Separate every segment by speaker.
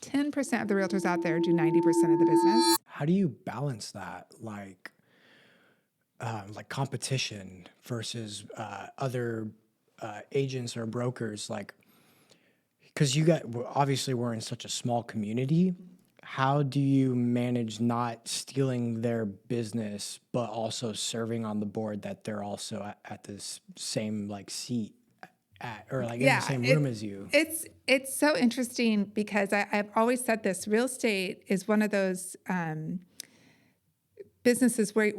Speaker 1: 10% of the realtors out there do 90% of the business.
Speaker 2: How do you balance that, like competition versus other agents or brokers? Like, because obviously we're in such a small community. How do you manage not stealing their business, but also serving on the board that they're also at this same like seat at, or like in the
Speaker 1: Yeah,
Speaker 2: same room as you?
Speaker 1: it's so interesting because I've always said this: real estate is one of those businesses where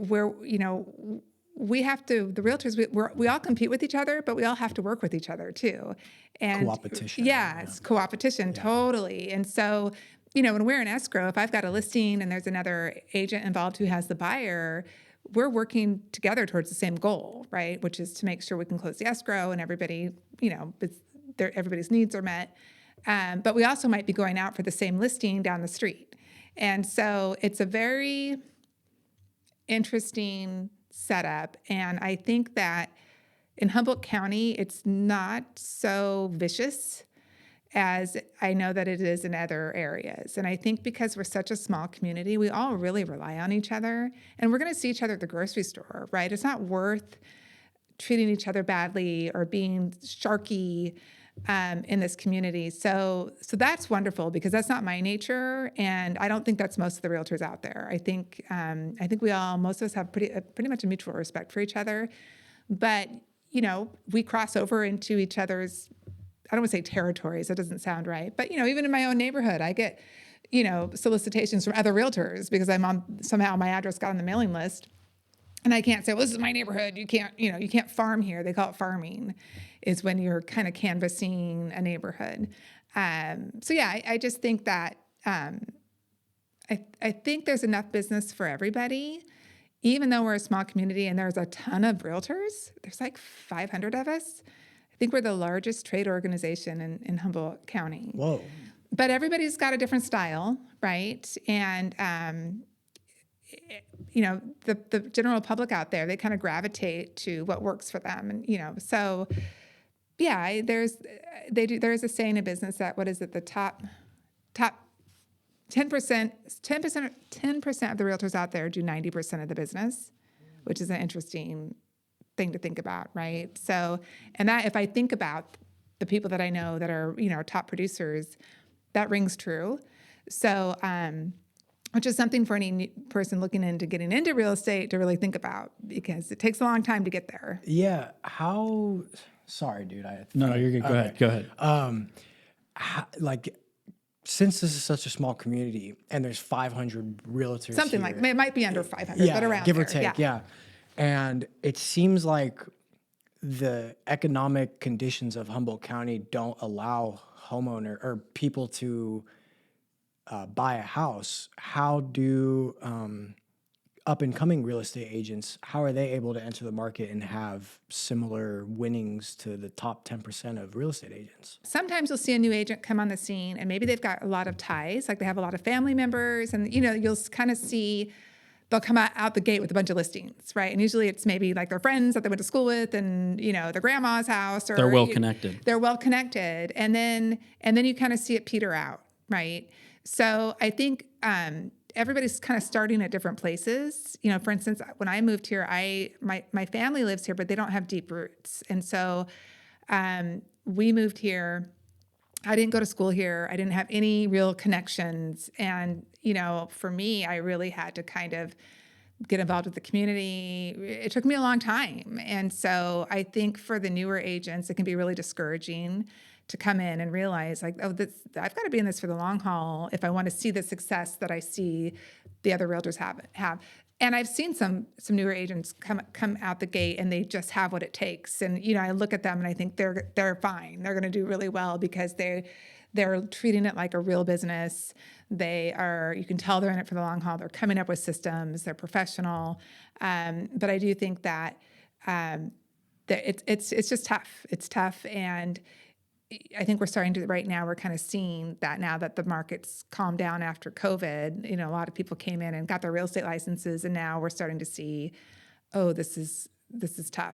Speaker 1: we have to, the realtors, we all compete with each other, but we all have to work with each other too. And
Speaker 2: Co-opetition.
Speaker 1: yeah,
Speaker 2: Yeah.
Speaker 1: it's co-opetition, totally. And so, when we're in escrow, if I've got a listing and there's another agent involved who has the buyer, we're working together towards the same goal, right? Which is to make sure we can close the escrow and everybody, everybody's needs are met. But we also might be going out for the same listing down the street. And so it's a very interesting setup. And I think that in Humboldt County, it's not so vicious as I know that it is in other areas. And I think because we're such a small community, we all really rely on each other. And we're going to see each other at the grocery store, right? It's not worth treating each other badly or being sharky in this community. So that's wonderful because that's not my nature, and I don't think that's most of the realtors out there. I think most of us have pretty much a mutual respect for each other, but we cross over into each other's, I don't want to say territories, that doesn't sound right, but even in my own neighborhood, I get solicitations from other realtors because somehow my address got on the mailing list. And I can't say, well, this is my neighborhood. You can't farm here. They call it farming, is when you're kind of canvassing a neighborhood. I just think that I think there's enough business for everybody, even though we're a small community and there's a ton of realtors. There's like 500 of us. I think we're the largest trade organization in Humboldt County.
Speaker 2: Whoa.
Speaker 1: But everybody's got a different style, right? And the general public out there, they kind of gravitate to what works for them. And, so yeah, there's a saying in business that, what is it? The top 10% of the realtors out there do 90% of the business, which is an interesting thing to think about. Right. So, and that, if I think about the people that I know that are, top producers, that rings true. So, which is something for any person looking into getting into real estate to really think about, because it takes a long time to get there.
Speaker 2: Yeah. Sorry, dude.
Speaker 3: No, you're good. Go ahead.
Speaker 2: Since this is such a small community and there's 500 realtors
Speaker 1: Something
Speaker 2: here,
Speaker 1: like, it might be under 500, but around
Speaker 2: give or
Speaker 1: there.
Speaker 2: take. Yeah. And it seems like the economic conditions of Humboldt County don't allow homeowner or people to buy a house. How do up and coming real estate agents, how are they able to enter the market and have similar winnings to the top 10% of real estate agents?
Speaker 1: Sometimes you'll see a new agent come on the scene and maybe they've got a lot of ties, like they have a lot of family members, and you'll kind of see they'll come out the gate with a bunch of listings, right? And usually it's maybe like their friends that they went to school with, and their grandma's house, or
Speaker 3: They're well connected.
Speaker 1: They're well connected, and then you kind of see it peter out, right? So I think everybody's kind of starting at different places. For instance, when I moved here, my family lives here, but they don't have deep roots, and so we moved here. I didn't go to school here. I didn't have any real connections. And, for me, I really had to kind of get involved with the community. It took me a long time. And so I think for the newer agents, it can be really discouraging to come in and realize like, I've got to be in this for the long haul if I want to see the success that I see the other realtors have. And I've seen some newer agents come out the gate and they just have what it takes. And I look at them and I think they're fine. They're going to do really well because they're treating it like a real business. You can tell they're in it for the long haul. They're coming up with systems. They're professional. But I do think that it's just tough. It's tough, and I think right now we're kind of seeing that now that the market's calmed down after COVID. A lot of people came in and got their real estate licenses, and now we're starting to see, oh, this is tough.